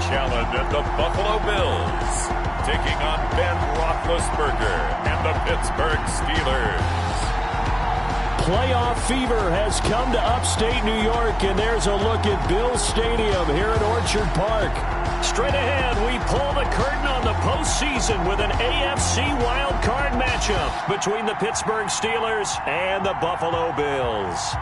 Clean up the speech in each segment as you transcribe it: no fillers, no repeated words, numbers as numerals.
Josh Allen and the Buffalo Bills taking on Ben Roethlisberger and the Pittsburgh Steelers. Playoff fever has come to upstate New York, and there's a look at Bills Stadium here at Orchard Park. Straight ahead, we pull the curtain on the postseason with an AFC wildcard matchup between the Pittsburgh Steelers and the Buffalo Bills.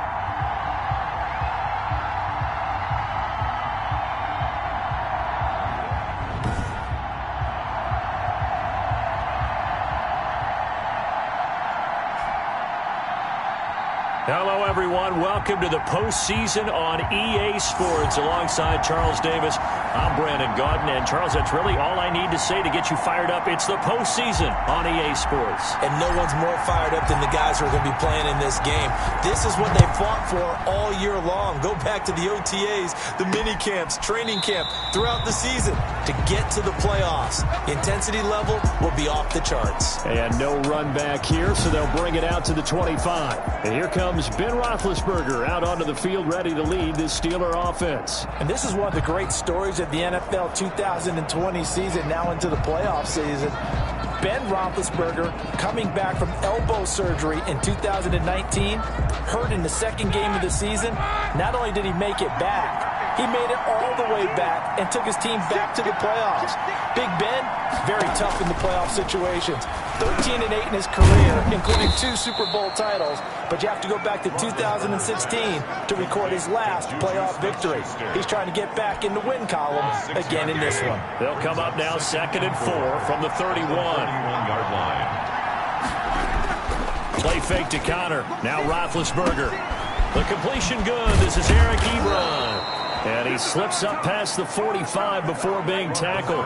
Hello, everyone. Welcome to the postseason on EA Sports. Alongside Charles Davis, I'm Brandon Gaudin. And, Charles, that's really all I need to say to get you fired up. It's the postseason on EA Sports. And no one's more fired up than the guys who are going to be playing in this game. This is what they fought for all year long. Go back to the OTAs, the mini camps, training camp, throughout the season to get to the playoffs. The intensity level will be off the charts. And no run back here, so they'll bring it out to the 25. And here comes Ben Roethlisberger out onto the field ready to lead this Steeler offense. And this is one of the great stories of the NFL 2020 season, now into the playoff season. Ben Roethlisberger coming back from elbow surgery in 2019, hurt in the second game of the season. Not only did he make it back, he made it all the way back and took his team back to the playoffs. Big Ben, very tough in the playoff situations. 13-8 in his career, including 2 Super Bowl titles. But you have to go back to 2016 to record his last playoff victory. He's trying to get back in the win column again in this one. They'll come up now 2nd and 4 from the 31-yard line. Play fake to Connor. Now Roethlisberger. The completion good. This is Eric Ebron. And he slips up past the 45 before being tackled.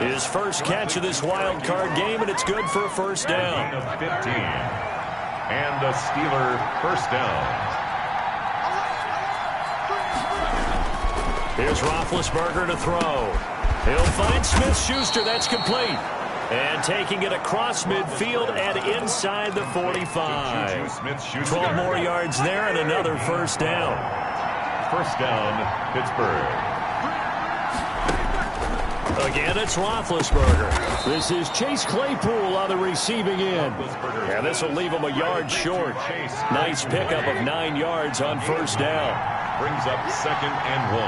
His first catch of this wild card game, and it's good for a first down. 15. And a Steeler first down. Here's Roethlisberger to throw. He'll find Smith-Schuster. That's complete. And taking it across midfield and inside the 45. 12 more yards there and another first down. First down, Pittsburgh. Again, it's Roethlisberger. This is Chase Claypool on the receiving end. And this will leave him a yard short. Nice pickup of 9 yards on first down. Brings up 2nd and 1.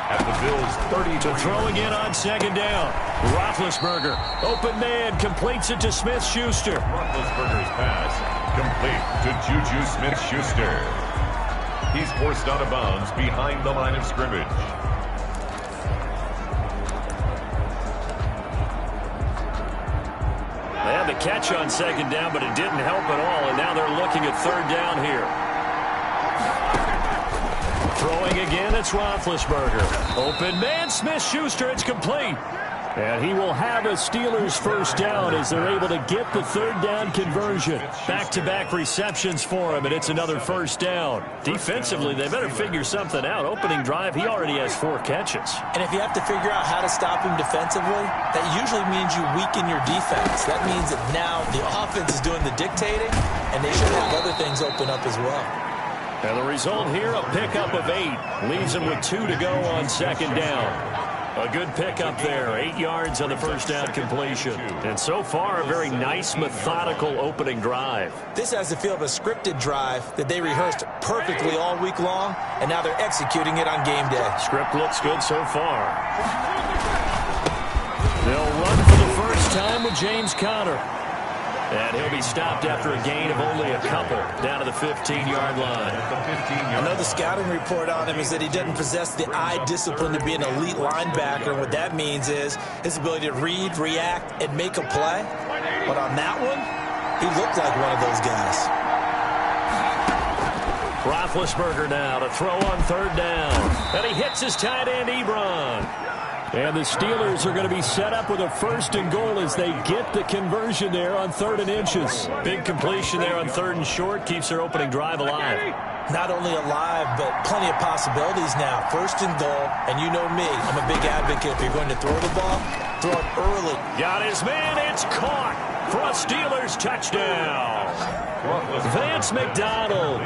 At the Bills' 30 to throw again on 2nd down. Roethlisberger, open man, completes it to Smith-Schuster. Roethlisberger's pass complete to Juju Smith-Schuster. He's forced out of bounds behind the line of scrimmage. They had the catch on 2nd down, but it didn't help at all, and now they're looking at 3rd down here. Throwing again, it's Roethlisberger. Open man, Smith-Schuster, it's complete. And he will have a Steelers first down as they're able to get the 3rd down conversion. Back-to-back receptions for him, and it's another first down. Defensively, they better figure something out. Opening drive, he already has 4 catches. And if you have to figure out how to stop him defensively, that usually means you weaken your defense. That means that now the offense is doing the dictating, and they should have other things open up as well. And the result here, a pickup of 8. Leaves them with 2 to go on 2nd down. A good pickup there, 8 yards on the first down completion. And so far, a very nice, methodical opening drive. This has the feel of a scripted drive that they rehearsed perfectly all week long, and now they're executing it on game day. Script looks good so far. They'll run for the first time with James Conner. And he'll be stopped after a gain of only a couple down to the 15-yard line. I know the scouting report on him is that he doesn't possess the eye discipline to be an elite linebacker. And what that means is his ability to read, react, and make a play. But on that one, he looked like one of those guys. Roethlisberger now to throw on 3rd down. And he hits his tight end, Ebron. And the Steelers are going to be set up with a 1st and goal as they get the conversion there on 3rd and inches. Big completion there on 3rd and short keeps their opening drive alive. Not only alive, but plenty of possibilities now. First and goal, and you know me, I'm a big advocate. If you're going to throw the ball, throw it early. Got his man. It's caught for a Steelers touchdown. Vance McDonald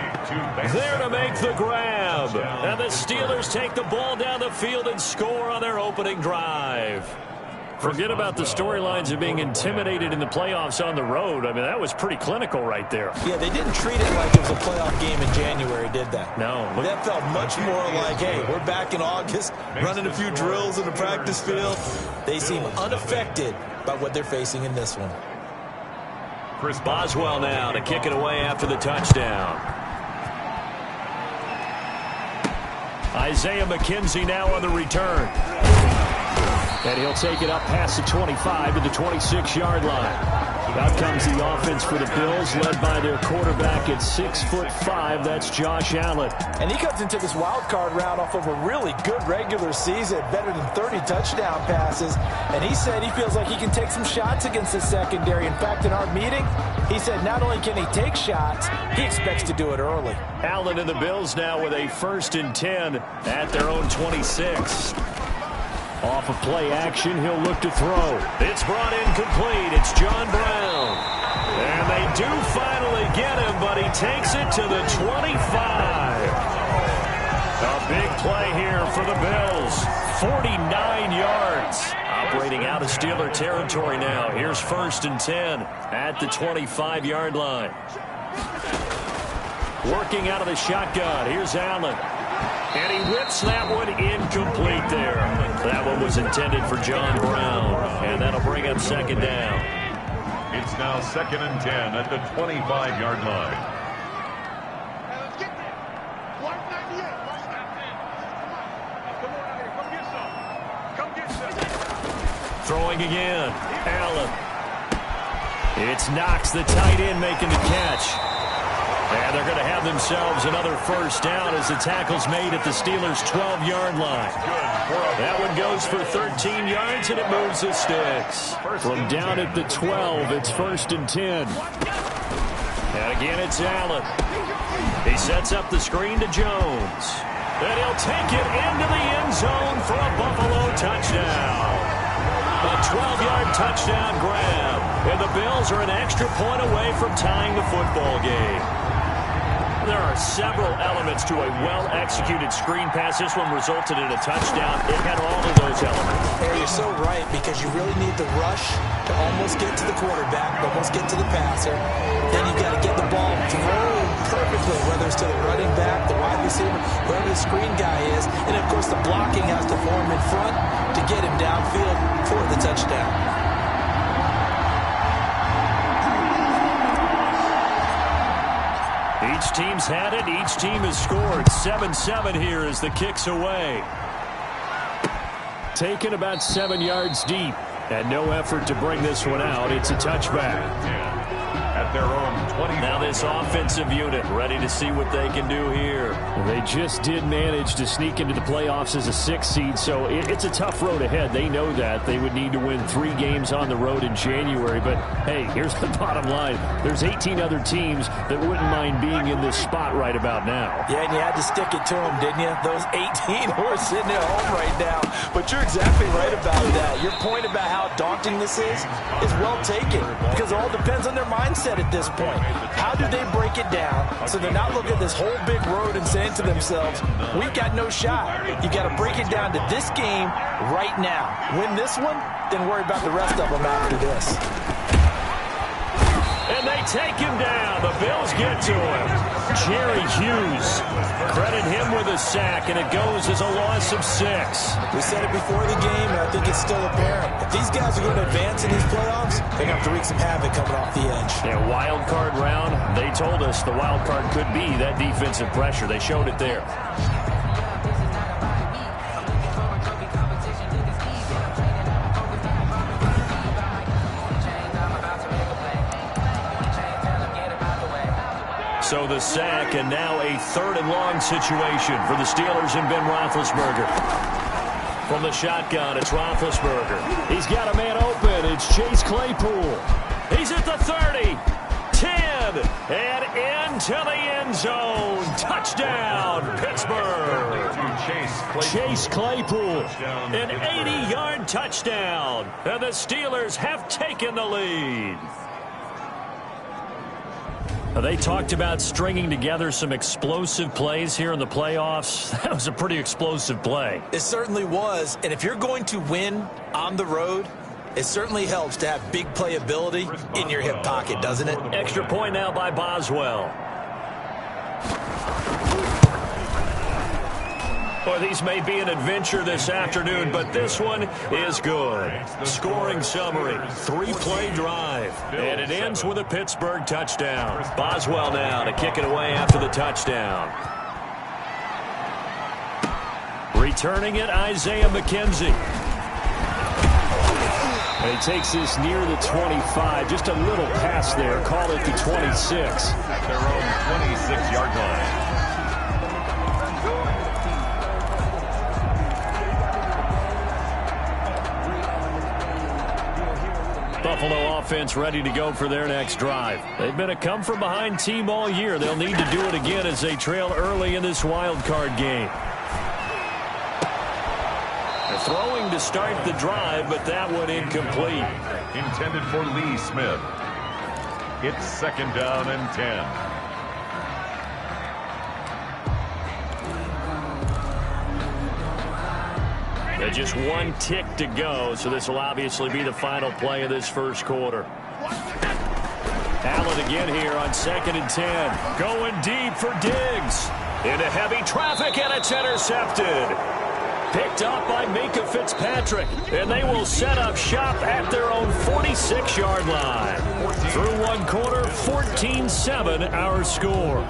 there to make the grab. And the Steelers take the ball down the field and score on their opening drive. Forget about the storylines of being intimidated in the playoffs on the road. I mean, that was pretty clinical right there. Yeah, they didn't treat it like it was a playoff game in January, did they? No. That felt much more like, hey, we're back in August, running a few drills in the practice field. They seem unaffected by what they're facing in this one. Chris Boswell now to kick it away after the touchdown. Isaiah McKenzie now on the return. And he'll take it up past the 25 to the 26-yard line. Out comes the offense for the Bills, led by their quarterback at 6'5". That's Josh Allen. And he comes into this wild card round off of a really good regular season, better than 30 touchdown passes. And he said he feels like he can take some shots against the secondary. In fact, in our meeting, he said not only can he take shots, he expects to do it early. Allen and the Bills now with a 1st and 10 at their own 26. Off of play action, he'll look to throw. It's brought in complete. It's John Brown. And they do finally get him, but he takes it to the 25. A big play here for the Bills. 49 yards. Operating out of Steeler territory now. Here's 1st and 10 at the 25-yard line. Working out of the shotgun. Here's Allen. And he whips that one incomplete there. That one was intended for John Brown. And that'll bring up 2nd down. It's now 2nd and 10 at the 25-yard line. Throwing again. Allen. It's Knox, the tight end, making the catch. And they're going to have themselves another 1st down as the tackle's made at the Steelers' 12-yard line. That one goes for 13 yards, and it moves the sticks. From down at the 12, it's 1st and 10. And again, it's Allen. He sets up the screen to Jones. And he'll take it into the end zone for a Buffalo touchdown. A 12-yard touchdown grab. And the Bills are an extra point away from tying the football game. There are several elements to a well-executed screen pass. This one resulted in a touchdown. It had all of those elements. Harry, you're so right, because you really need the rush to almost get to the quarterback, almost get to the passer. Then you've got to get the ball thrown perfectly, whether it's to the running back, the wide receiver, whoever the screen guy is. And, of course, the blocking has to form in front to get him downfield for the touchdown. Each team's had it. Each team has scored. 7-7 here as the kick's away. Taken about 7 yards deep. And no effort to bring this one out. It's a touchback. At their own 20. Now this offensive unit ready to see what they can do here. They just did manage to sneak into the playoffs as a 6th seed, so it's a tough road ahead. They know that. They would need to win 3 games on the road in January. But, hey, here's the bottom line. There's 18 other teams that wouldn't mind being in this spot right about now. Yeah, and you had to stick it to them, didn't you? Those 18 who are sitting at home right now. But you're exactly right about that. Your point about how daunting this is well taken, because it all depends on their mindset at this point. How do they break it down so they're not looking at this whole big road and saying to themselves, we've got no shot. You got to break it down to this game right now. Win this one, then worry about the rest of them after this. And they take him down. The Bills get to him. Jerry Hughes. Credit him with a sack, and it goes as a loss of 6. We said it before the game, and I think it's still apparent. If these guys are going to advance in these playoffs, they're going to have to wreak some havoc coming off the edge. Yeah, wild card round. They told us the wild card could be that defensive pressure. They showed it there. So the sack, and now a 3rd and long situation for the Steelers and Ben Roethlisberger. From the shotgun, it's Roethlisberger. He's got a man open. It's Chase Claypool. He's at the 30, 10, again. And into the end zone. Touchdown, Pittsburgh. Chase Claypool. An 80-yard touchdown. And the Steelers have taken the lead. They talked about stringing together some explosive plays here in the playoffs. That was a pretty explosive play. It certainly was. And if you're going to win on the road, it certainly helps to have big playability in your hip pocket, doesn't it? Extra point now by Boswell. Well, these may be an adventure this afternoon, but this one is good. Scoring summary, 3-play drive, and it ends with a Pittsburgh touchdown. Boswell now to kick it away after the touchdown. Returning it, Isaiah McKenzie. And he takes this near the 25, just a little pass there, call it the 26. At their own 26-yard line. Buffalo offense ready to go for their next drive. They've been a come-from-behind team all year. They'll need to do it again as they trail early in this wild card game. Throwing to start the drive, but that one incomplete. Intended for Lee Smith. It's 2nd down and 10. Just one tick to go, so this will obviously be the final play of this first quarter. Allen again here on 2nd and 10. Going deep for Diggs. Into heavy traffic, and it's intercepted. Picked up by Minkah Fitzpatrick, and they will set up shop at their own 46-yard line. Through one quarter, 14-7 our score.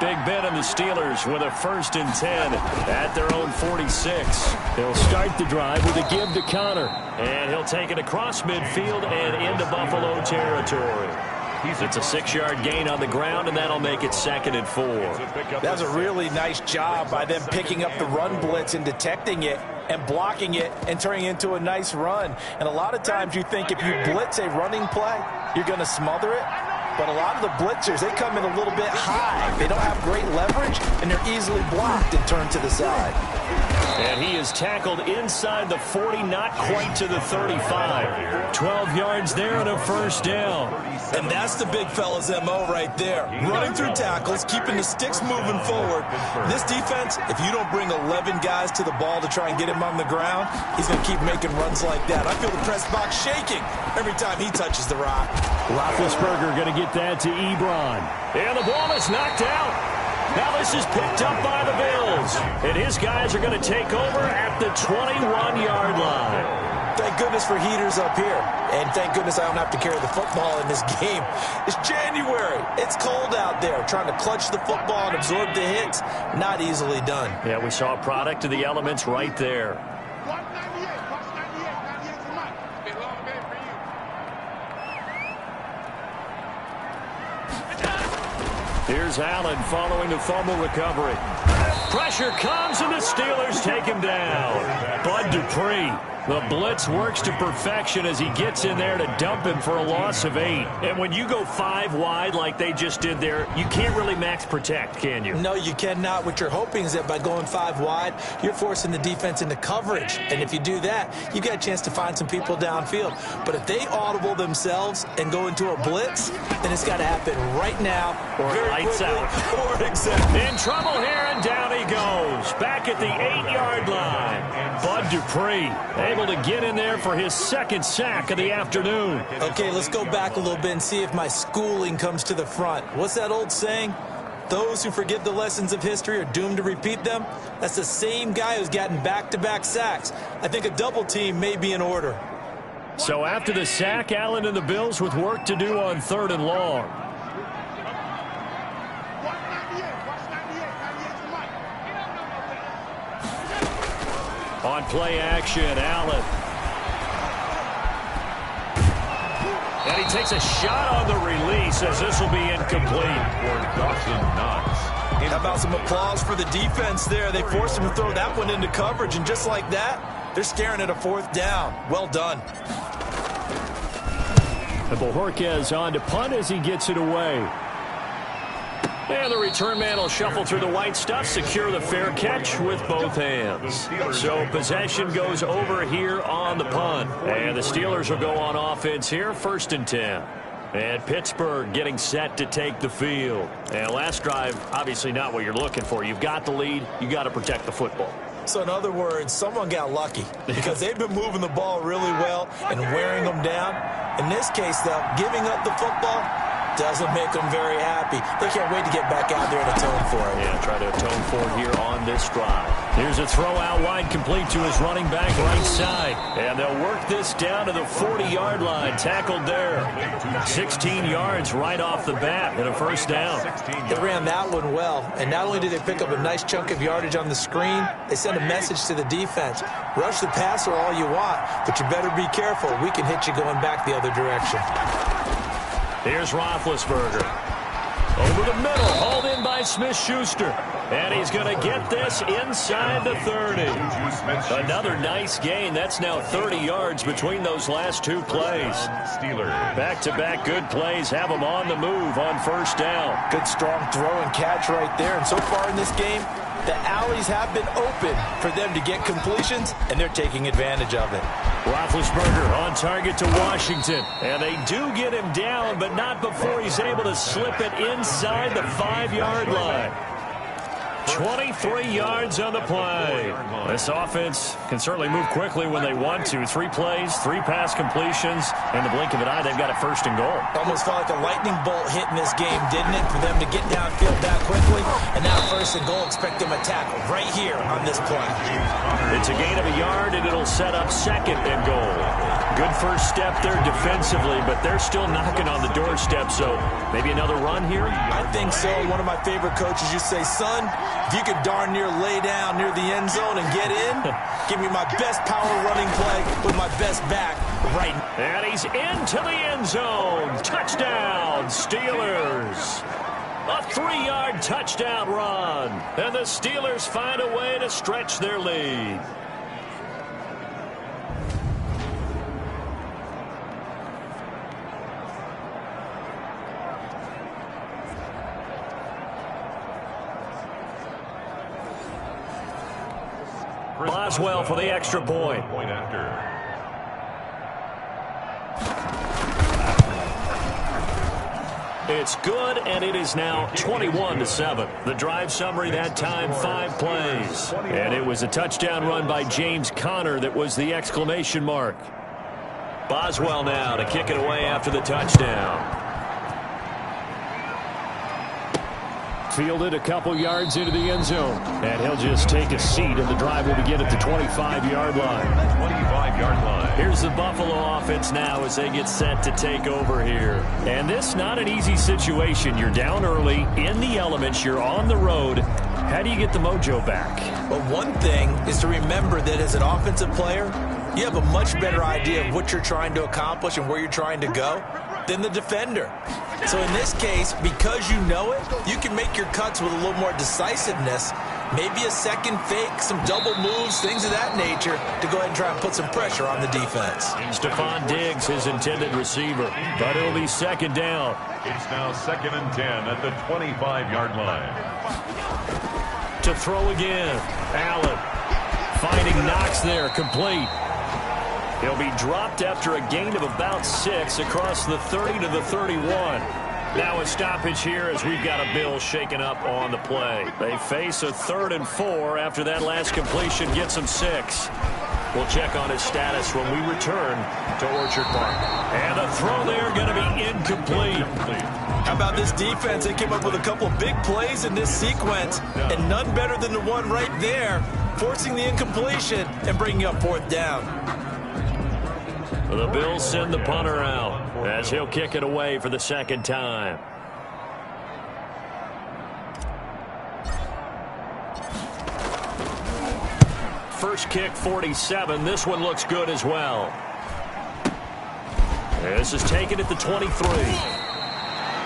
Big Ben and the Steelers with a 1st and 10 at their own 46. They'll start the drive with a give to Connor, and he'll take it across midfield and into Buffalo territory. It's a 6-yard gain on the ground, and that'll make it 2nd and 4. That's a really nice job by them picking up the run blitz and detecting it and blocking it and turning it into a nice run. And a lot of times you think if you blitz a running play, you're going to smother it. But a lot of the blitzers, they come in a little bit high. They don't have great leverage, and they're easily blocked and turned to the side. And he is tackled inside the 40, not quite to the 35. 12 yards there and a 1st down. And that's the big fella's MO right there. Running through tackles, keeping the sticks moving forward. This defense, if you don't bring 11 guys to the ball to try and get him on the ground, he's going to keep making runs like that. I feel the press box shaking every time he touches the rock. Roethlisberger going to get that to Ebron. And the ball is knocked out. Now this is picked up by the Bills. And his guys are going to take over at the 21-yard line. Thank goodness for heaters up here. And thank goodness I don't have to carry the football in this game. It's January. It's cold out there. Trying to clutch the football and absorb the hits, not easily done. Yeah, we saw a product of the elements right there. Here's Allen following the fumble recovery. Pressure comes, and the Steelers take him down. Bud Dupree. The blitz works to perfection as he gets in there to dump him for a loss of 8. And when you go 5 wide like they just did there, you can't really max protect, can you? No, you cannot. What you're hoping is that by going 5 wide, you're forcing the defense into coverage. And if you do that, you got a chance to find some people downfield. But if they audible themselves and go into a blitz, then it's got to happen right now. Or lights out. Or exactly. In trouble here, and down he goes. Back at the 8-yard line. Bud Dupree able to get in there for his 2nd sack of the afternoon. Okay, let's go back a little bit and see if my schooling comes to the front. What's that old saying? Those who forget the lessons of history are doomed to repeat them. That's the same guy who's gotten back-to-back sacks. I think a double team may be in order. So after the sack, Allen and the Bills with work to do on 3rd and long. On play action, Allen. And he takes a shot on the release as this will be incomplete. For Dawson Knox. How about some applause for the defense there? They forced him to throw that one into coverage, and just like that, they're staring at a 4th down. Well done. And Bojorquez on to punt as he gets it away. And the return man will shuffle through the white stuff, secure the fair catch with both hands. So possession goes over here on the punt. And the Steelers will go on offense here, 1st and 10. And Pittsburgh getting set to take the field. And last drive, obviously not what you're looking for. You've got the lead. You got to protect the football. So in other words, someone got lucky because they've been moving the ball really well and wearing them down. In this case, though, giving up the football doesn't make them very happy. They can't wait to get back out there and atone for it. Yeah, try to atone for it here on this drive. Here's a throw out wide, complete to his running back right side. And they'll work this down to the 40-yard line. Tackled there. 16 yards right off the bat and a 1st down. They ran that one well. And not only did they pick up a nice chunk of yardage on the screen, they sent a message to the defense. Rush the passer all you want, but you better be careful. We can hit you going back the other direction. Here's Roethlisberger. Over the middle, hauled in by Smith-Schuster. And he's going to get this inside the 30. Another nice gain. That's now 30 yards between those last 2 plays. Back-to-back good plays have them on the move on 1st down. Good strong throw and catch right there. And so far in this game, the alleys have been open for them to get completions, and they're taking advantage of it. Roethlisberger on target to Washington. And they do get him down, but not before he's able to slip it inside the 5-yard line. 23 yards on the play. This offense can certainly move quickly when they want to. 3 plays, 3 pass completions. In the blink of an eye, they've got a 1st and goal. Almost felt like a lightning bolt hit in this game, didn't it? For them to get downfield that quickly. And now 1st and goal, expect them to tackle right here on this play. It's a gain of a yard, and it'll set up 2nd and goal. Good first step there defensively, but they're still knocking on the doorstep, so maybe another run here? I think so. One of my favorite coaches used to say, son, if you could darn near lay down near the end zone and get in, give me my best power running play with my best back right now. And he's into the end zone. Touchdown, Steelers. A 3-yard touchdown run. And the Steelers find a way to stretch their lead. Boswell for the extra point. It's good, and it is now 21-7. The drive summary that time, 5 plays. And it was a touchdown run by James Conner that was the exclamation mark. Boswell now to kick it away after the touchdown. Fielded a couple yards into the end zone. And he'll just take a seat, and the drive will begin at the 25-yard line. 25-yard line. Here's the Buffalo offense now as they get set to take over here. And this not an easy situation. You're down early, in the elements, you're on the road. How do you get the mojo back? Well, one thing is to remember that as an offensive player, you have a much better idea of what you're trying to accomplish and where you're trying to go than the defender. So in this case, because you know it, you can make your cuts with a little more decisiveness, maybe a second fake, some double moves, things of that nature, to go ahead and try and put some pressure on the defense. Stephon Diggs, his intended receiver, but it'll be 2nd down. It's now 2nd and 10 at the 25-yard line. To throw again, Allen finding Knox there, complete. He'll be dropped after a gain of about 6 across the 30 to the 31. Now a stoppage here as we've got a Bill shaken up on the play. They face a 3rd and 4 after that last completion gets them 6. We'll check on his status when we return to Orchard Park. And the throw there going to be incomplete. How about this defense? They came up with a couple big plays in this sequence, and none better than the one right there, forcing the incompletion and bringing up 4th down. The Bills send the punter out as he'll kick it away for the 2nd time. First kick, 47. This one looks good as well. This is taken at the 23.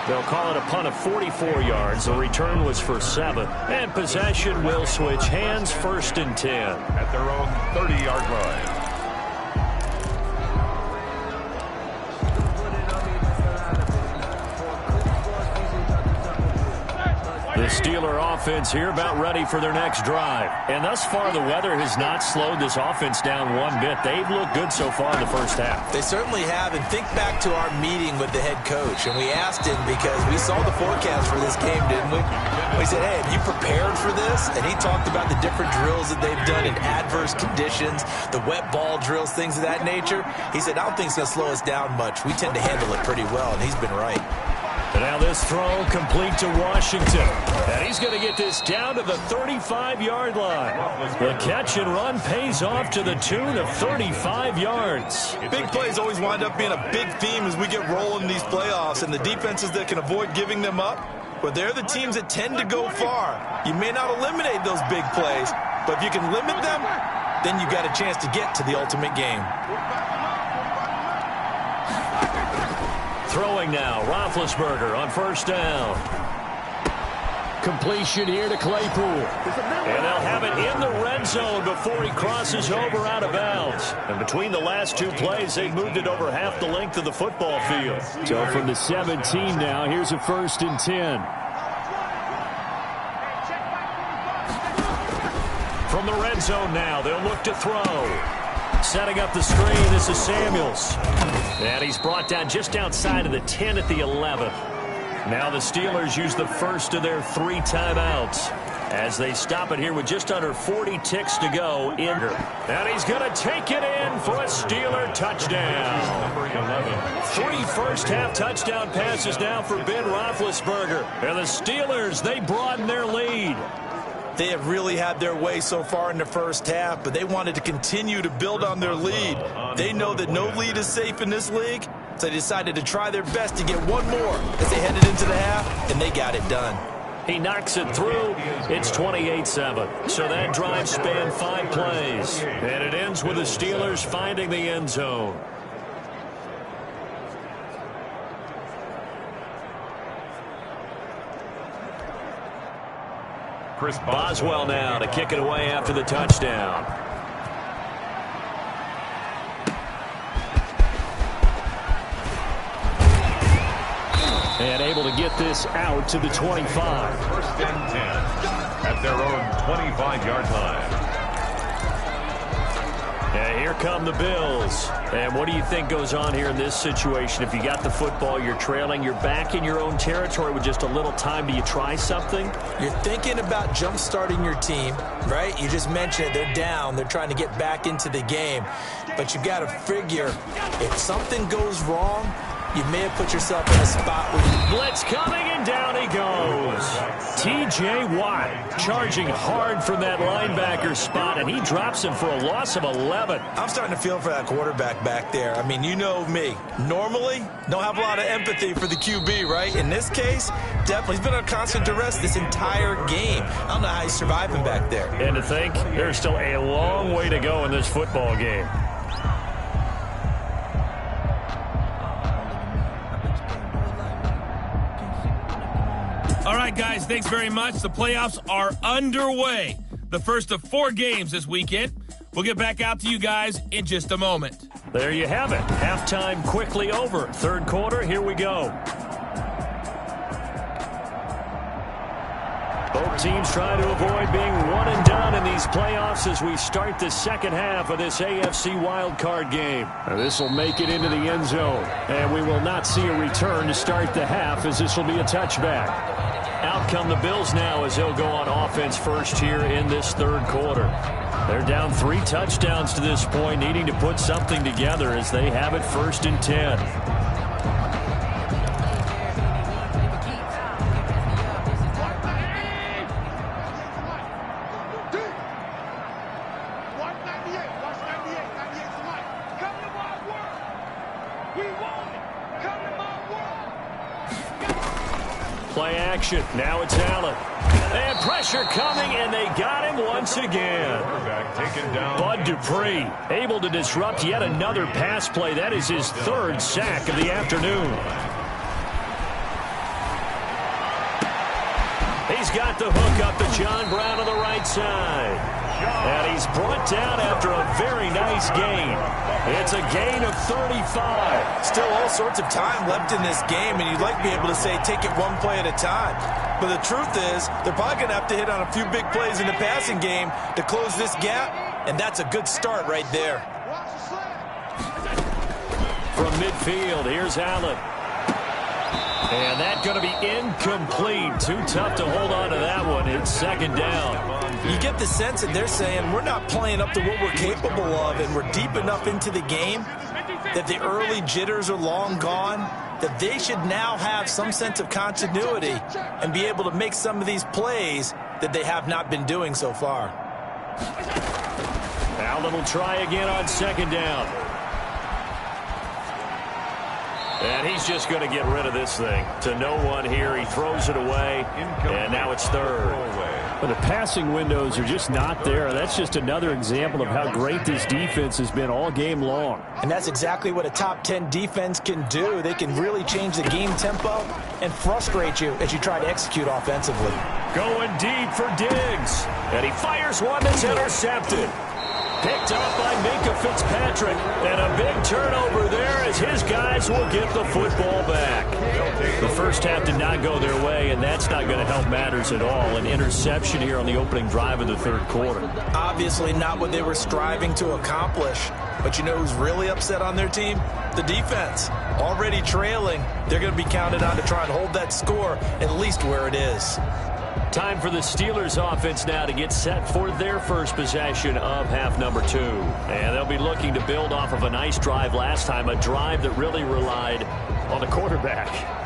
They'll call it a punt of 44 yards. The return was for 7. And possession will switch hands, 1st and 10. At their own 30-yard line. Steeler offense here about ready for their next drive. And thus far, the weather has not slowed this offense down one bit. They've looked good so far in the first half. They certainly have. And think back to our meeting with the head coach. And we asked him because we saw the forecast for this game, didn't we? We said, hey, have you prepared for this? And he talked about the different drills that they've done in adverse conditions, the wet ball drills, things of that nature. He said, I don't think it's going to slow us down much. We tend to handle it pretty well, and he's been right. And now this throw complete to Washington. And he's going to get this down to the 35-yard line. The catch and run pays off to the tune of 35 yards. Big plays always wind up being a big theme as we get rolling in these playoffs, and the defenses that can avoid giving them up, but they're the teams that tend to go far. You may not eliminate those big plays, but if you can limit them, then you got a chance to get to the ultimate game. Throwing now, Roethlisberger on first down. Completion here to Claypool. And they'll have it in the red zone before he crosses over out of bounds. And between the last two plays, they've moved it over half the length of the football field. So from the 17 now, here's a 1st and 10. From the red zone now, they'll look to throw. Setting up the screen, this is Samuels. And he's brought down just outside of the 10 at the 11. Now the Steelers use the first of their 3 timeouts as they stop it here with just under 40 ticks to go. And he's going to take it in for a Steeler touchdown. 3 first-half touchdown passes now for Ben Roethlisberger. And the Steelers, they broaden their lead. They have really had their way so far in the first half, but they wanted to continue to build on their lead. They know that no lead is safe in this league, so they decided to try their best to get one more as they headed into the half, and they got it done. He knocks it through. It's 28-7. So that drive spanned 5 plays, and it ends with the Steelers finding the end zone. Chris Boswell now to kick it away after the touchdown. And able to get this out to the 25. 1st and 10 at their own 25-yard line. And here come the Bills. And what do you think goes on here in this situation? If you got the football, you're trailing, you're back in your own territory with just a little time. Do you try something? You're thinking about jump-starting your team, right? You just mentioned it. They're down. They're trying to get back into the game. But you got to figure, if something goes wrong, you may have put yourself in a spot where you... Blitz coming, and down he goes. T.J. Watt charging hard from that linebacker spot, and he drops him for a loss of 11. I'm starting to feel for that quarterback back there. I mean, you know me. Normally, don't have a lot of empathy for the QB, right? In this case, definitely. He's been under constant duress this entire game. I don't know how he's surviving back there. And to think, there's still a long way to go in this football game. All right, guys, thanks very much. The playoffs are underway. The first of 4 games this weekend. We'll get back out to you guys in just a moment. There you have it. Halftime quickly over. 3rd quarter, here we go. Both teams trying to avoid being one and done in these playoffs as we start the second half of this AFC wildcard game. This will make it into the end zone, and we will not see a return to start the half as this will be a touchback. Out come the Bills now as they'll go on offense first here in this 3rd quarter. They're down 3 touchdowns to this point, needing to put something together as they have it 1st and 10. Play action. Now it's Allen. And pressure coming, and they got him once again. Bud Dupree able to disrupt yet another pass play. That is his 3rd sack of the afternoon. He's got the hook up to John Brown on the right side. And he's he's brought down after a very nice gain. It's a gain of 35. Still all sorts of time left in this game, and you'd like to be able to say take it one play at a time. But the truth is, they're probably going to have to hit on a few big plays in the passing game to close this gap, and that's a good start right there. From midfield, here's Allen. And that's going to be incomplete. Too tough to hold on to that one. It's second down. You get the sense that they're saying we're not playing up to what we're capable of, and we're deep enough into the game that the early jitters are long gone, that they should now have some sense of continuity and be able to make some of these plays that they have not been doing so far. Allen will try again on second down. And he's just going to get rid of this thing. To no one here. He throws it away. And now it's third. But the passing windows are just not there. That's just another example of how great this defense has been all game long. And that's exactly what a top 10 defense can do. They can really change the game tempo and frustrate you as you try to execute offensively. Going deep for Diggs. And he fires one that's intercepted. Picked up by Minkah Fitzpatrick. And a big turnover there as his guys will get the football back. The first half did not go their way, and that's not going to help matters at all. An interception here on the opening drive of the third quarter. Obviously not what they were striving to accomplish. But you know who's really upset on their team? The defense. Already trailing. They're going to be counted on to try and hold that score at least where it is. Time for the Steelers offense now to get set for their first possession of half number 2. And they'll be looking to build off of a nice drive last time, a drive that really relied on the quarterback.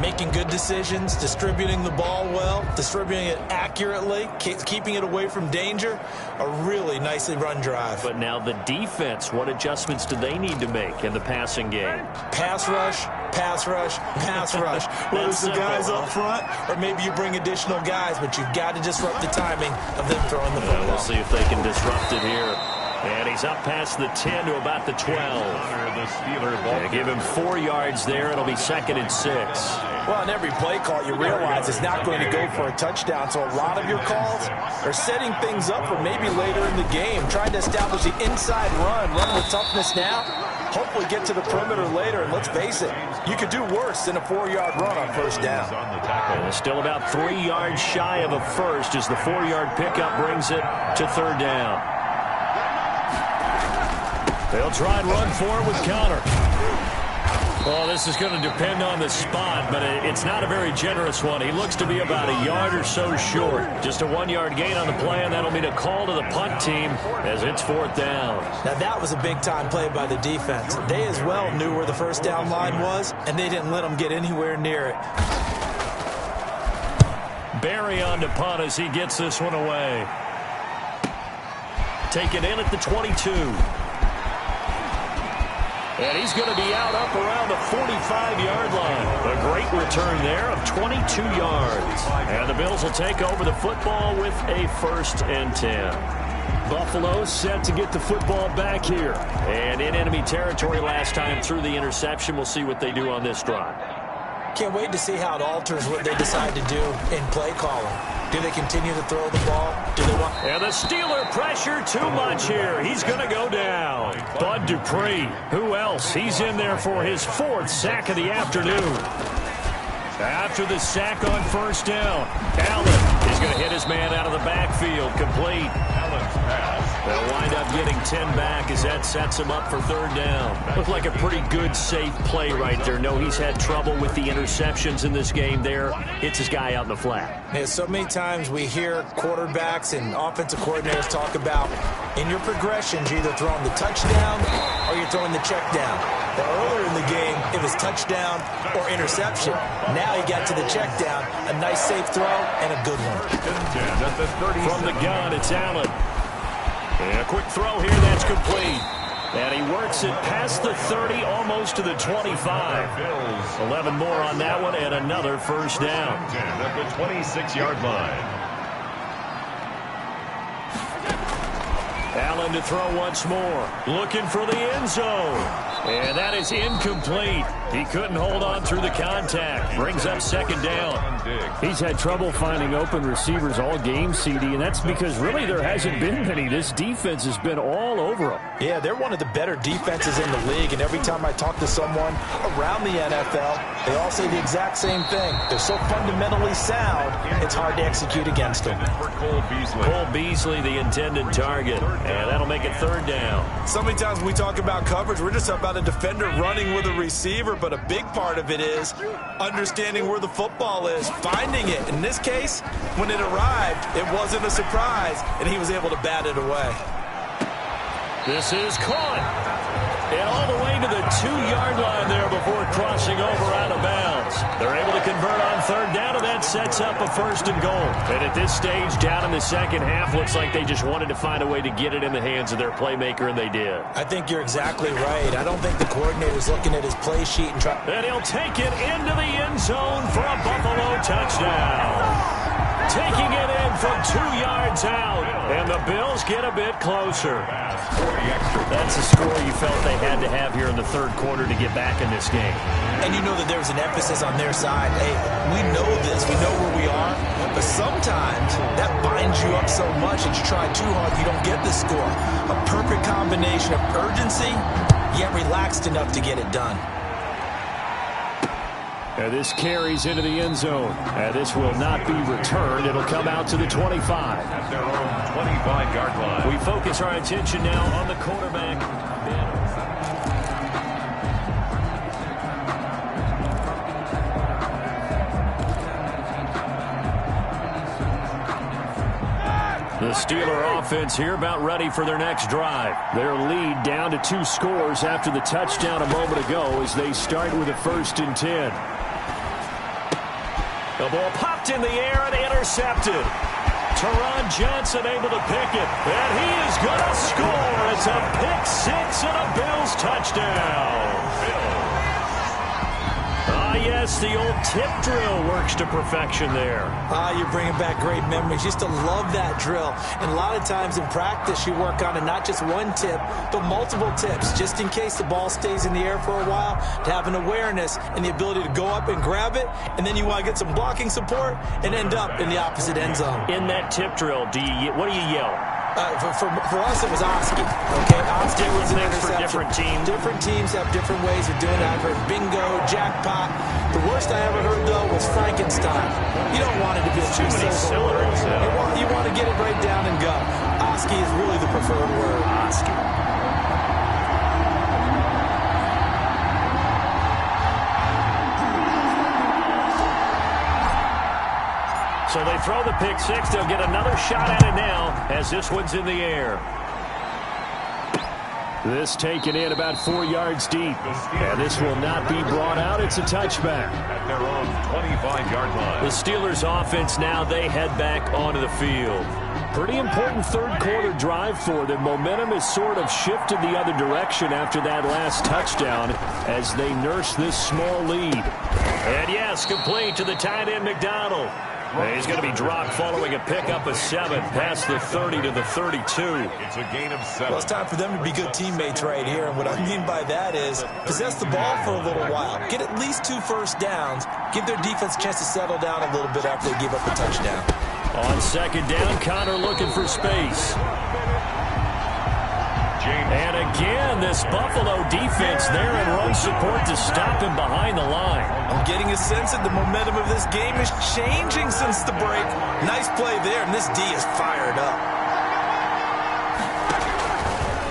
Making good decisions, distributing the ball well, distributing it accurately, keeping it away from danger. A really nicely run drive. But now the defense, what adjustments do they need to make in the passing game? Pass rush, pass rush, pass rush. Whether it's the guys up front or maybe you bring additional guys, but you've got to disrupt the timing of them throwing the football. We'll see if they can disrupt it here. And he's up past the 10 to about the 12. They give him 4 yards there. It'll be second and 6. Well, in every play call, you realize it's not going to go for a touchdown. So a lot of your calls are setting things up for maybe later in the game, trying to establish the inside run with toughness now. Hopefully get to the perimeter later, and let's face it, you could do worse than a 4-yard run on first down. And still about 3 yards shy of a first as the 4-yard pickup brings it to third down. They'll try and run for it with Conner. Well, this is going to depend on the spot, but it's not a very generous one. He looks to be about a yard or so short. Just a 1-yard gain on the play, and that'll mean a call to the punt team as it's fourth down. Now, that was a big-time play by the defense. They as well knew where the first down line was, and they didn't let them get anywhere near it. Barry on to punt as he gets this one away. Taken in at the 22. And he's going to be out up around the 45-yard line. A great return there of 22 yards. And the Bills will take over the football with a 1st and 10. Buffalo set to get the football back here. And in enemy territory last time through the interception. We'll see what they do on this drive. Can't wait to see how it alters what they decide to do in play calling. Do they continue to throw the ball? Do they want? And the Steeler pressure too much here. He's going to go down. Bud Dupree. Who else? He's in there for his 4th sack of the afternoon. After the sack on first down, Allen is going to hit his man out of the backfield. Complete. They'll wind up getting 10 back as that sets him up for third down. Looked like a pretty good, safe play right there. No, he's had trouble with the interceptions in this game there. Hits his guy out in the flat. Yeah, so many times we hear quarterbacks and offensive coordinators talk about in your progressions, you're either throwing the touchdown or you're throwing the check down. Well, earlier in the game, it was touchdown or interception. Now he got to the check down, a nice safe throw, and a good one. From the gun, it's Allen. And a quick throw here, that's complete. And he works it past the 30, almost to the 25. 11 more on that one, and another first down. At the 26-yard line. Allen to throw once more. Looking for the end zone. And that is incomplete. He couldn't hold on through the contact. Brings up second down. He's had trouble finding open receivers all game, CD, and that's because really there hasn't been many. This defense has been all over them. Yeah, they're one of the better defenses in the league, and every time I talk to someone around the NFL, they all say the exact same thing. They're so fundamentally sound, it's hard to execute against them. Cole Beasley, the intended target, and that'll make it third down. So many times when we talk about coverage, we're just about a defender running with a receiver, but a big part of it is understanding where the football is, finding it. In this case, when it arrived, it wasn't a surprise, and he was able to bat it away. This is caught. And all the way to the 2-yard line there before crossing over out of bounds. They're able to convert on third down, and that sets up a first and goal. And at this stage, down in the second half, looks like they just wanted to find a way to get it in the hands of their playmaker, and they did. I think you're exactly right. I don't think the coordinator's looking at his play sheet and trying. And he'll take it into the end zone for a Buffalo touchdown. Taking it in from 2 yards out, and the Bills get a bit closer. That's a score you felt they had to have here in the third quarter to get back in this game. And you know that there was an emphasis on their side. Hey, we know this. We know where we are. But sometimes that binds you up so much that you try too hard, you don't get the score. A perfect combination of urgency, yet relaxed enough to get it done. This carries into the end zone. This will not be returned. It'll come out to the 25. At their own 25-yard line. We focus our attention now on the quarterback. The Steeler offense here about ready for their next drive. Their lead down to 2 scores after the touchdown a moment ago as they start with a 1st and 10. The ball popped in the air and intercepted. Teron Johnson able to pick it, and he is going to score. It's a pick 6 and a Bills touchdown. Yes, the old tip drill works to perfection there. You're bringing back great memories. Used to love that drill. And a lot of times in practice, you work on it, not just one tip, but multiple tips, just in case the ball stays in the air for a while, to have an awareness and the ability to go up and grab it, and then you want to get some blocking support and end up in the opposite end zone. In that tip drill, what do you yell? For us, it was Oski. Okay, Oski was an for different teams. Different teams have different ways of doing it. I've heard bingo, jackpot. The worst I ever heard, though, was Frankenstein. You don't want it to be a too many syllables. You want to get it right down and go. Oski is really the preferred word. Oski. So they throw the pick 6. They'll get another shot at it now as this one's in the air. This taken in about 4 yards deep. And this will not be brought out. It's a touchback. At their own 25-yard line. The Steelers offense now, they head back onto the field. Pretty important third quarter drive for them. Momentum has sort of shifted the other direction after that last touchdown as they nurse this small lead. And yes, complete to the tight end McDonald. He's going to be dropped following a pickup of 7 past the 30 to the 32. It's a gain of 7. Well, it's time for them to be good teammates right here. And what I mean by that is possess the ball for a little while. Get at least 2 first downs. Give their defense a chance to settle down a little bit after they give up a touchdown. On second down, Connor looking for space. And again, this Buffalo defense there in run support to stop him behind the line. I'm getting a sense that the momentum of this game is changing since the break. Nice play there, and this D is fired up.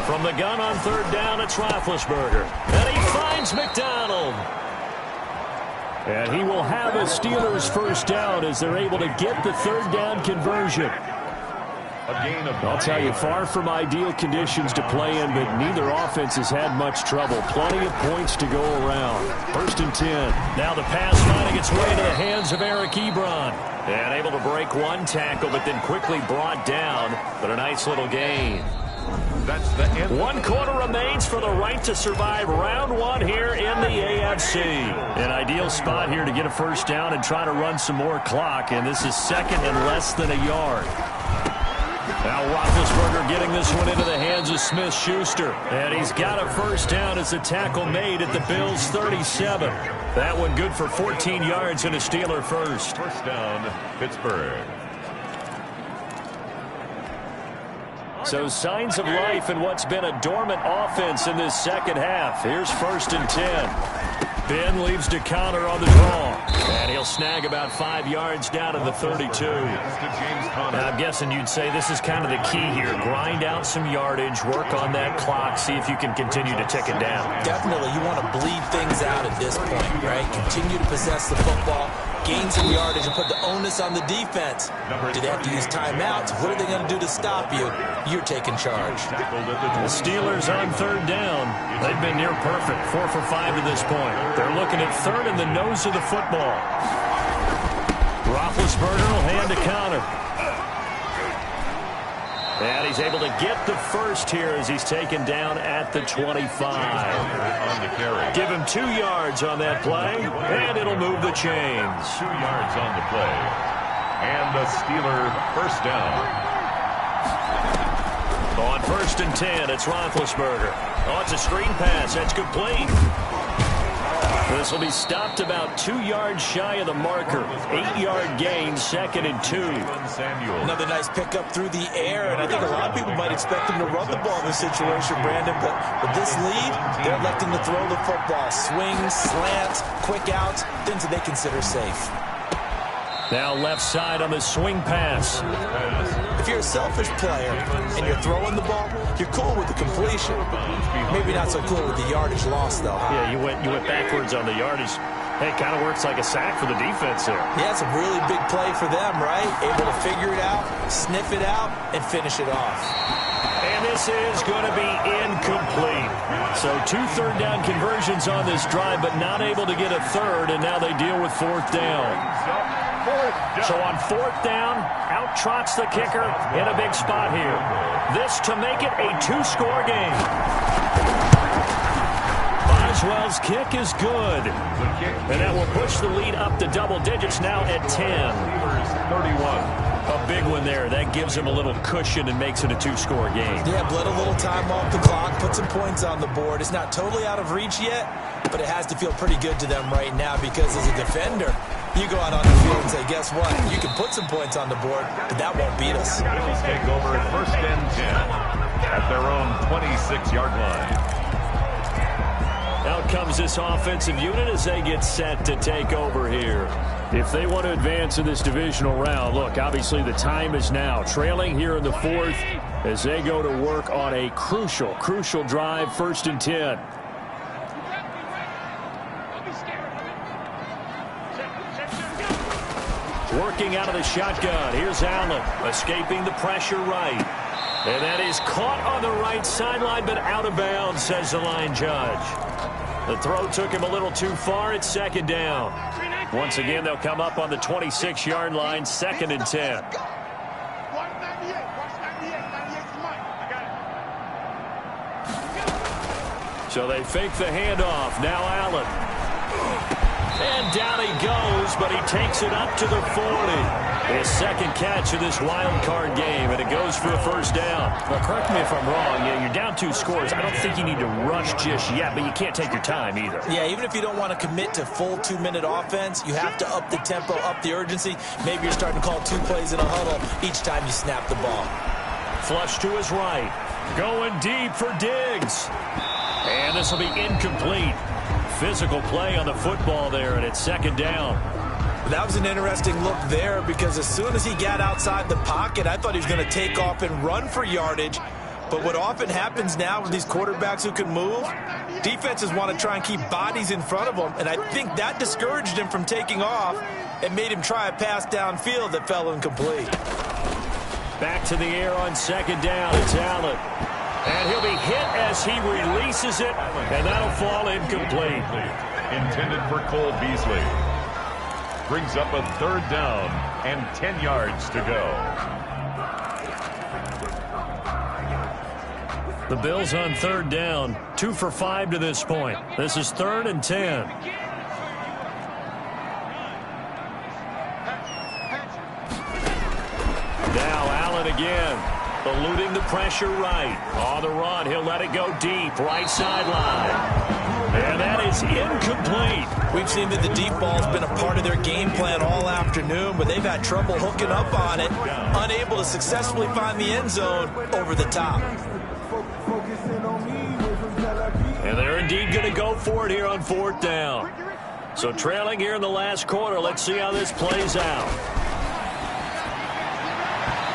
From the gun on third down, it's Roethlisberger. And he finds McDonald. And he will have a Steelers first down as they're able to get the third down conversion. I'll tell you, far from ideal conditions to play in, but neither offense has had much trouble. Plenty of points to go around. 1st and 10. Now the pass finding its way to the hands of Eric Ebron. And able to break one tackle, but then quickly brought down. But a nice little gain. That's the end. 1 quarter remains for the right to survive round 1 here in the AFC. An ideal spot here to get a first down and try to run some more clock. And this is 2nd and less than a yard. Now Roethlisberger getting this one into the hands of Smith-Schuster. And he's got a first down as a tackle made at the Bills' 37. That one good for 14 yards and a Steeler first. First down, Pittsburgh. So signs of life in what's been a dormant offense in this second half. Here's 1st and 10. Ben leaves to counter on the draw. And he'll snag about 5 yards down in the 32. Now, I'm guessing you'd say this is kind of the key here. Grind out some yardage, work on that clock, see if you can continue to tick it down. Definitely, you want to bleed things out at this point, right? Continue to possess the football, gain some yardage, and put the onus on the defense. Do they have to use timeouts? What are they going to do to stop you? You're taking charge. The Steelers on 3rd down. They've been near perfect, 4 for 5 to this point. They're looking at 3rd in the nose of the football. Roethlisberger will hand to counter. And he's able to get the first here as he's taken down at the 25. Give him 2 yards on that play, and it'll move the chains. 2 yards on the play. And the Steeler first down. On 1st and 10, it's Roethlisberger. Oh, it's a screen pass. That's complete. This will be stopped about 2 yards shy of the marker. 8-yard gain, 2nd and 2. Another nice pickup through the air, and I think a lot of people might expect him to run the ball in this situation, Brandon, but with this lead, they're electing to throw the football. Swings, slants, quick outs, things that they consider safe. Now left side on the swing pass. If you're a selfish player and you're throwing the ball, you're cool with the completion. Maybe not so cool with the yardage loss, though. Yeah, you went backwards on the yardage. Hey, it kind of works like a sack for the defense there. Yeah, it's a really big play for them, right? Able to figure it out, sniff it out, and finish it off. And this is going to be incomplete. So 2 third-down conversions on this drive, but not able to get a third, and now they deal with 4th down. So on 4th down, out trots the kicker in a big spot here. This to make it a 2-score game. Boswell's kick is good. And that will push the lead up to double digits now at 10. 31. A big one there. That gives him a little cushion and makes it a 2-score game. Yeah, bled a little time off the clock, put some points on the board. It's not totally out of reach yet, but it has to feel pretty good to them right now because as a defender, you go out on the field and say, guess what? You can put some points on the board, but that won't beat us. Bills take over 1st and 10 at their own 26-yard line. Out comes this offensive unit as they get set to take over here. If they want to advance in this divisional round, look, obviously the time is now. Trailing here in the 4th as they go to work on a crucial drive, 1st and 10. Working out of the shotgun. Here's Allen, escaping the pressure right. And that is caught on the right sideline, but out of bounds, says the line judge. The throw took him a little too far. It's 2nd down. Once again, they'll come up on the 26-yard line, 2nd and 10. So they fake the handoff. Now Allen. And down he goes, but he takes it up to the 40. His 2nd catch of this wild card game, and it goes for a 1st down. Now, correct me if I'm wrong. Yeah, you're down 2 scores. I don't think you need to rush just yet, but you can't take your time either. Yeah, even if you don't want to commit to full 2-minute offense, you have to up the tempo, up the urgency. Maybe you're starting to call 2 plays in a huddle each time you snap the ball. Flush to his right. Going deep for Diggs. And this will be incomplete. Physical play on the football there, and it's 2nd down. That was an interesting look there because as soon as he got outside the pocket, I thought he was going to take off and run for yardage. But what often happens now with these quarterbacks who can move, defenses want to try and keep bodies in front of them, and I think that discouraged him from taking off and made him try a pass downfield that fell incomplete. Back to the air on 2nd down. It's Allen. And he'll be hit as he releases it, and that'll fall incomplete. Intended for Cole Beasley. Brings up a 3rd down and 10 yards to go. The Bills on 3rd down, 2 for 5 to this point. This is 3rd and 10. Now Allen again. Eluding the pressure right. On the run, he'll let it go deep. Right sideline. And that is incomplete. We've seen that the deep ball's been a part of their game plan all afternoon, but they've had trouble hooking up on it, unable to successfully find the end zone over the top. And they're indeed going to go for it here on 4th down. So trailing here in the last quarter. Let's see how this plays out.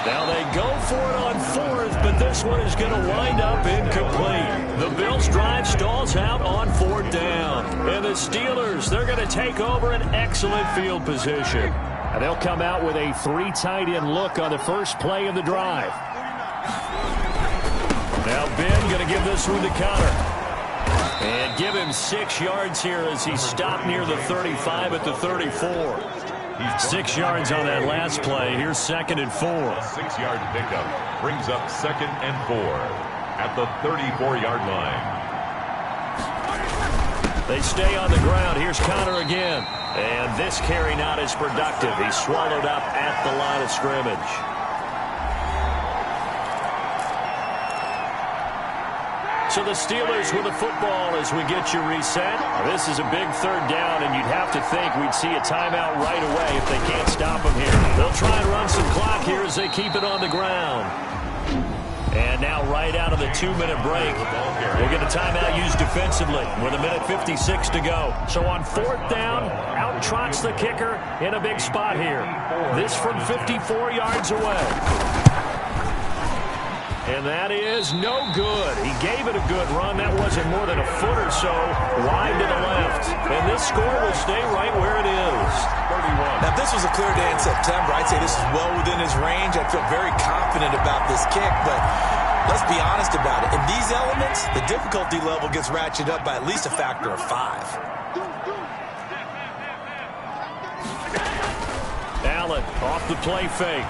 Now they go for it on 4th, but this one is going to wind up incomplete. The Bills' drive stalls out on 4th down. And the Steelers, they're going to take over an excellent field position. And they'll come out with a 3 tight end look on the first play of the drive. Now Ben going to give this one to Connor. And give him 6 yards here as he stopped near the 35 at the 34. 6 yards on that last play. Here's 2nd and 4. A 6-yard pickup brings up 2nd and 4 at the 34-yard line. They stay on the ground. Here's Connor again. And this carry not as productive. He's swallowed up at the line of scrimmage. So the Steelers with the football as we get you reset. This is a big 3rd down, and you'd have to think we'd see a timeout right away if they can't stop them here. They'll try and run some clock here as they keep it on the ground. And now right out of the 2-minute break, we'll get a timeout used defensively with 1:56 to go. So on 4th down, out trots the kicker in a big spot here. This from 54 yards away. And that is no good. He gave it a good run. That wasn't more than a foot or so wide to the left. And this score will stay right where it is. 31. Now, if this was a clear day in September, I'd say this is well within his range. I'd feel very confident about this kick, but let's be honest about it. In these elements, the difficulty level gets ratcheted up by at least a factor of 5. Allen off the play fake.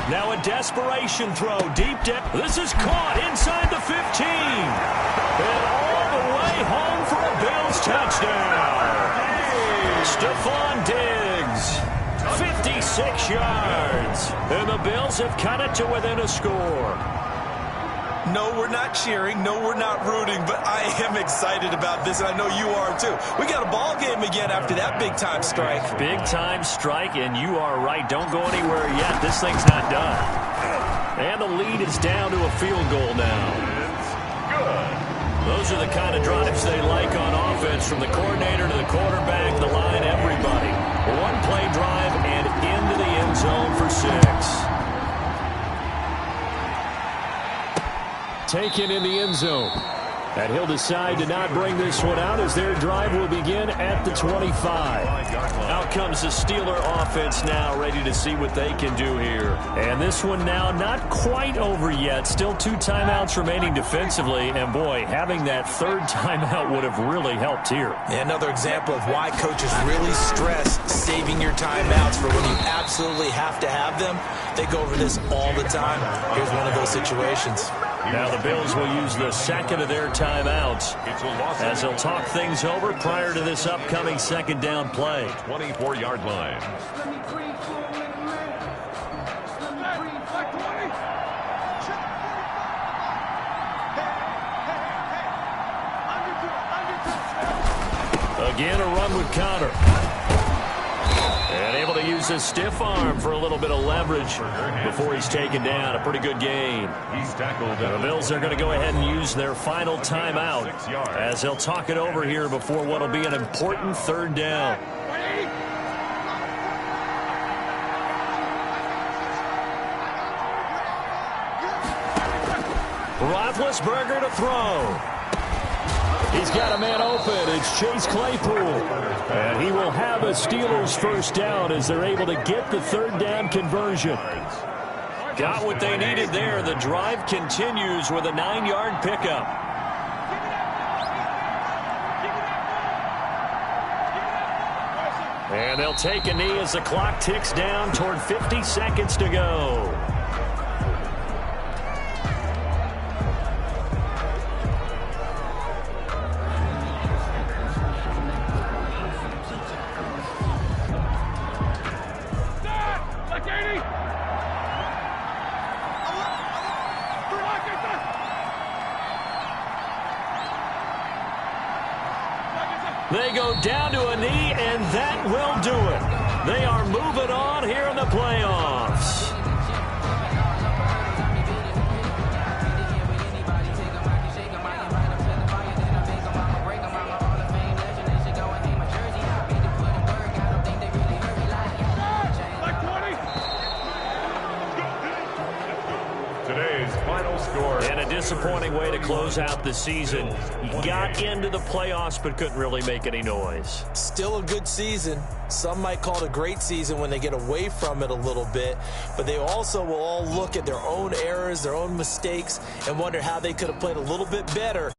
Now a desperation throw deep down. This is caught inside the 15. And all the way home for a Bills touchdown. Stephon Diggs, 56 yards. And the Bills have cut it to within a score. No, we're not cheering. No, we're not rooting. But I am excited about this, and I know you are too. We got a ball game again after that big-time strike. Big-time strike, and you are right. Don't go anywhere yet. This thing's not done. And the lead is down to a field goal now. Those are the kind of drives they like on offense, from the coordinator to the quarterback, the line, everybody. One-play drive and into the end zone for 6. Taken in the end zone. And he'll decide to not bring this one out as their drive will begin at the 25. Out comes the Steeler offense now, ready to see what they can do here. And this one now not quite over yet. Still 2 timeouts remaining defensively. And boy, having that 3rd timeout would have really helped here. Another example of why coaches really stress saving your timeouts for when you absolutely have to have them. They go over this all the time. Here's one of those situations. Now the Bills will use the 2nd of their timeouts as they'll talk things over prior to this upcoming 2nd down play. 24-yard line. Again, a run with Connor. And able to use his stiff arm for a little bit of leverage before he's taken down. A pretty good gain. He's tackled. The Bills are going to go ahead and use their final timeout as they'll talk it over here before what will be an important 3rd down. Roethlisberger to throw. He's got a man open. It's Chase Claypool. And he will have a Steelers first down as they're able to get the 3rd down conversion. Got what they needed there. The drive continues with a 9-yard pickup. And they'll take a knee as the clock ticks down toward 50 seconds to go. They go down to a knee, and that will do it. They are moving on here in the playoffs. Today's final score. And a disappointing way to close out the season. You got into the playoffs but couldn't really make any noise. Still a good season. Some might call it a great season when they get away from it a little bit, but they also will all look at their own errors, their own mistakes, and wonder how they could have played a little bit better.